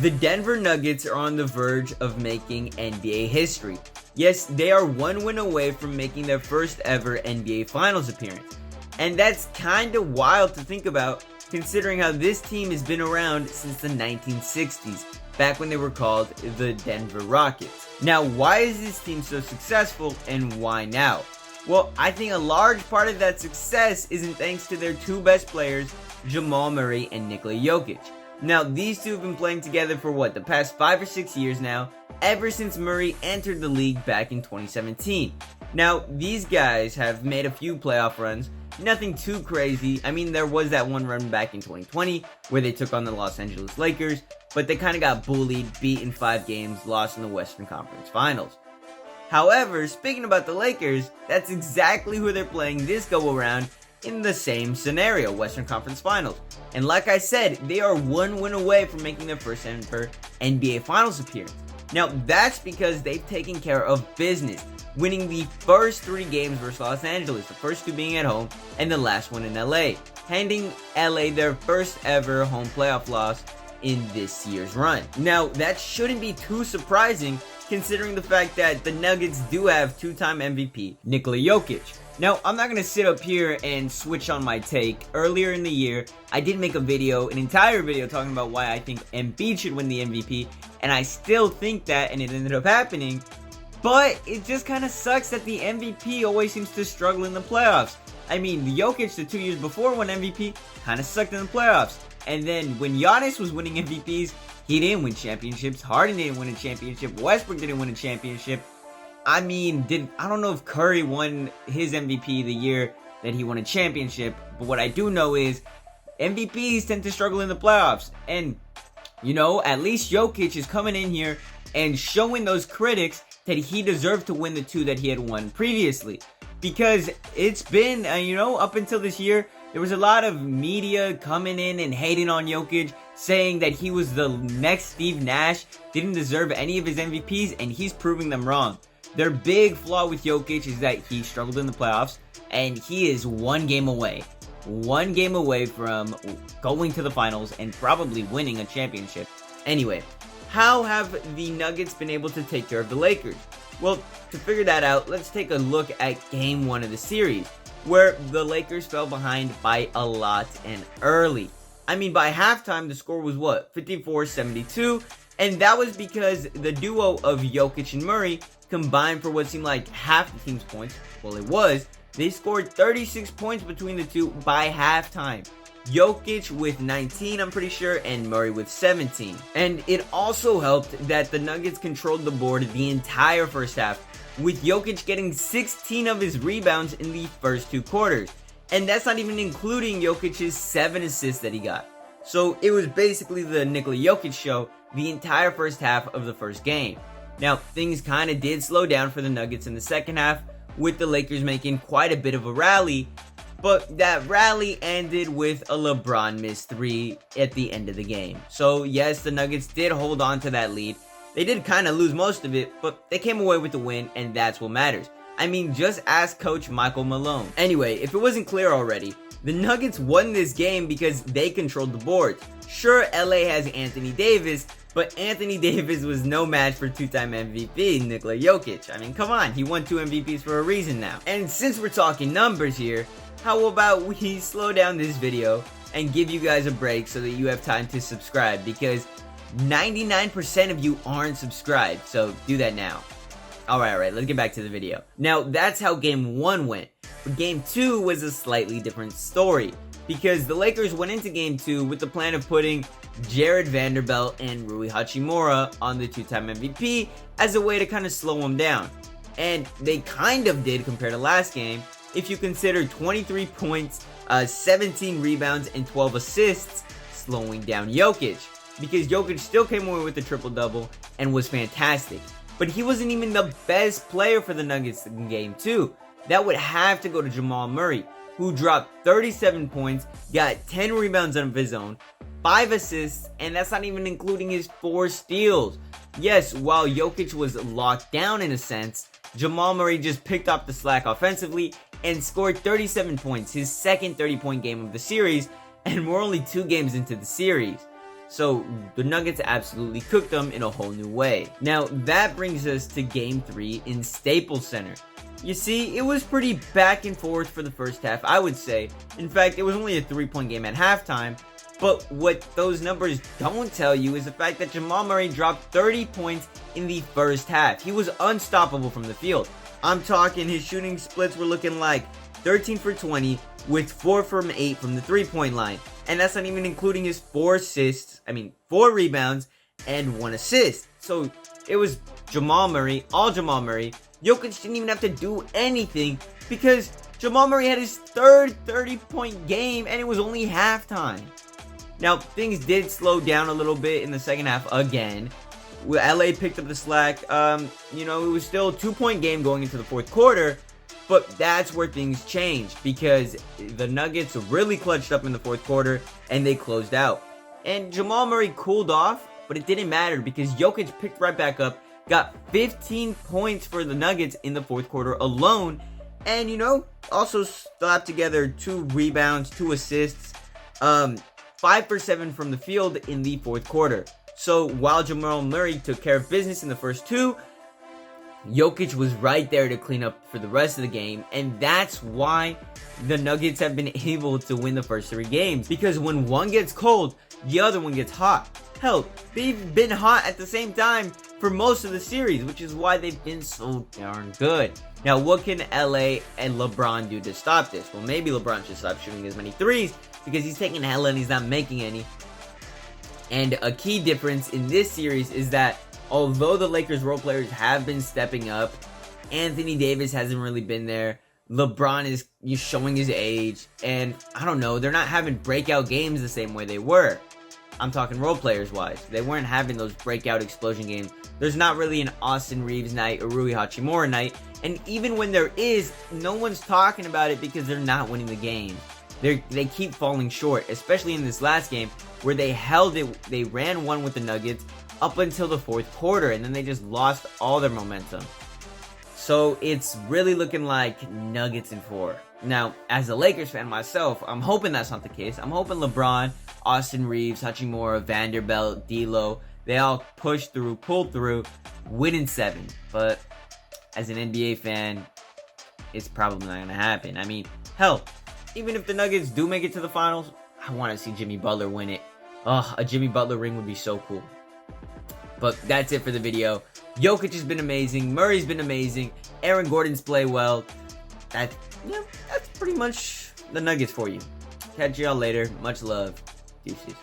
The Denver Nuggets are on the verge of making NBA history. Yes, they are one win away from making their first ever NBA Finals appearance. And that's kinda wild to think about, considering how this team has been around since the 1960s, back when they were called the Denver Rockets. Now, why is this team so successful, and why now? Well, I think a large part of that success isn't thanks to their two best players, Jamal Murray and Nikola Jokic. Now, these two have been playing together for the past 5 or 6 years now, ever since Murray entered the league back in 2017. Now, these guys have made a few playoff runs, nothing too crazy. I mean, there was that one run back in 2020 where they took on the Los Angeles Lakers, but they kind of got bullied, beat in 5 games, lost in the Western Conference Finals. However, speaking about the Lakers, that's exactly who they're playing this go-around in the same scenario, Western Conference Finals. And like I said, they are one win away from making their first ever NBA Finals appearance. Now, that's because they've taken care of business, winning the first 3 games versus Los Angeles, the first 2 being at home, and the last one in LA, handing LA their first ever home playoff loss in this year's run. Now, that shouldn't be too surprising, considering the fact that the Nuggets do have 2-time MVP Nikola Jokic. Now, I'm not going to sit up here and switch on my take. Earlier in the year, I did make an entire video talking about why I think Embiid should win the MVP, and I still think that, and it ended up happening. But it just kind of sucks that the MVP always seems to struggle in the playoffs. I mean, Jokic, the 2 years before won MVP, kind of sucked in the playoffs. And then when Giannis was winning MVPs, he didn't win championships. Harden didn't win a championship. Westbrook didn't win a championship. I mean, I don't know if Curry won his MVP the year that he won a championship, but what I do know is MVPs tend to struggle in the playoffs. And, at least Jokic is coming in here and showing those critics that he deserved to win the 2 that he had won previously. Because it's been, up until this year, there was a lot of media coming in and hating on Jokic, saying that he was the next Steve Nash, didn't deserve any of his MVPs, and he's proving them wrong. Their big flaw with Jokic is that he struggled in the playoffs, and he is one game away from going to the finals and probably winning a championship. Anyway, how have the Nuggets been able to take care of the Lakers? Well, to figure that out, let's take a look at Game 1 of the series, where the Lakers fell behind by a lot and early. I mean, by halftime, the score was 54-72, and that was because the duo of Jokic and Murray combined for what seemed like half the team's points. Well, it was. They scored 36 points between the two by halftime. Jokic with 19, I'm pretty sure, and Murray with 17. And it also helped that the Nuggets controlled the board the entire first half, with Jokic getting 16 of his rebounds in the first 2 quarters. And that's not even including Jokic's 7 assists that he got. So it was basically the Nikola Jokic show the entire first half of the first game. Now, things kind of did slow down for the Nuggets in the second half, with the Lakers making quite a bit of a rally, but that rally ended with a LeBron missed 3 at the end of the game. So yes, the Nuggets did hold on to that lead. They did kind of lose most of it, but they came away with the win, and that's what matters. I mean, just ask Coach Michael Malone. Anyway, if it wasn't clear already, the Nuggets won this game because they controlled the boards. Sure, LA has Anthony Davis, but Anthony Davis was no match for 2-time MVP Nikola Jokic. I mean, come on, he won 2 MVPs for a reason now. And since we're talking numbers here, how about we slow down this video and give you guys a break so that you have time to subscribe, because 99% of you aren't subscribed, so do that now. Alright, let's get back to the video. Now, that's how Game 1 went, but Game 2 was a slightly different story, because the Lakers went into Game 2 with the plan of putting Jared Vanderbilt and Rui Hachimura on the 2-time MVP as a way to kind of slow him down. And they kind of did compared to last game, if you consider 23 points, 17 rebounds, and 12 assists, slowing down Jokic. Because Jokic still came away with the triple-double and was fantastic. But he wasn't even the best player for the Nuggets in Game 2. That would have to go to Jamal Murray, who dropped 37 points, got 10 rebounds of his own, 5 assists, and that's not even including his 4 steals. Yes, while Jokic was locked down in a sense, Jamal Murray just picked up the slack offensively and scored 37 points, his second 30-point game of the series, and we're only 2 games into the series. So the Nuggets absolutely cooked them in a whole new way. Now that brings us to Game 3 in Staples Center. You see, it was pretty back and forth for the first half, I would say. In fact, it was only a 3-point game at halftime. But what those numbers don't tell you is the fact that Jamal Murray dropped 30 points in the first half. He was unstoppable from the field. I'm talking his shooting splits were looking like 13 for 20 with 4 from 8 from the 3-point line. And that's not even including his 4 rebounds and 1 assist. So it was Jamal Murray, all Jamal Murray. Jokic didn't even have to do anything because Jamal Murray had his third 30-point game and it was only halftime. Now, things did slow down a little bit in the second half again. LA picked up the slack. It was still a 2-point game going into the fourth quarter, but that's where things changed because the Nuggets really clutched up in the fourth quarter and they closed out. And Jamal Murray cooled off, but it didn't matter because Jokic picked right back up, got 15 points for the Nuggets in the fourth quarter alone, and also slapped together 2 rebounds, 2 assists, 5 for 7 from the field in the fourth quarter. So while Jamal Murray took care of business in the first 2, Jokic was right there to clean up for the rest of the game, and that's why the Nuggets have been able to win the first 3 games, because when one gets cold, the other one gets hot. Hell, they've been hot at the same time for most of the series, which is why they've been so darn good. Now, what can LA and LeBron do to stop this? Well, maybe LeBron should stop shooting as many threes because he's taking hella and he's not making any. And a key difference in this series is that although the Lakers role players have been stepping up, Anthony Davis hasn't really been there. LeBron is showing his age, and I don't know, they're not having breakout games the same way they were. I'm talking role players wise. They weren't having those breakout explosion games. There's not really an Austin Reeves night or Rui Hachimura night. And even when there is, no one's talking about it because they're not winning the game. They keep falling short, especially in this last game where they held it. They ran one with the Nuggets up until the fourth quarter, and then they just lost all their momentum. So it's really looking like Nuggets in 4. Now, as a Lakers fan myself, I'm hoping that's not the case. I'm hoping LeBron, Austin Reeves, Hachimura, Vanderbilt, D'Lo, they all push through, pull through, win in 7. But as an NBA fan, it's probably not going to happen. I mean, hell, even if the Nuggets do make it to the finals, I want to see Jimmy Butler win it. A Jimmy Butler ring would be so cool. But that's it for the video. Jokic has been amazing. Murray's been amazing. Aaron Gordon's play well. That's pretty much the Nuggets for you. Catch y'all later. Much love. Deuces.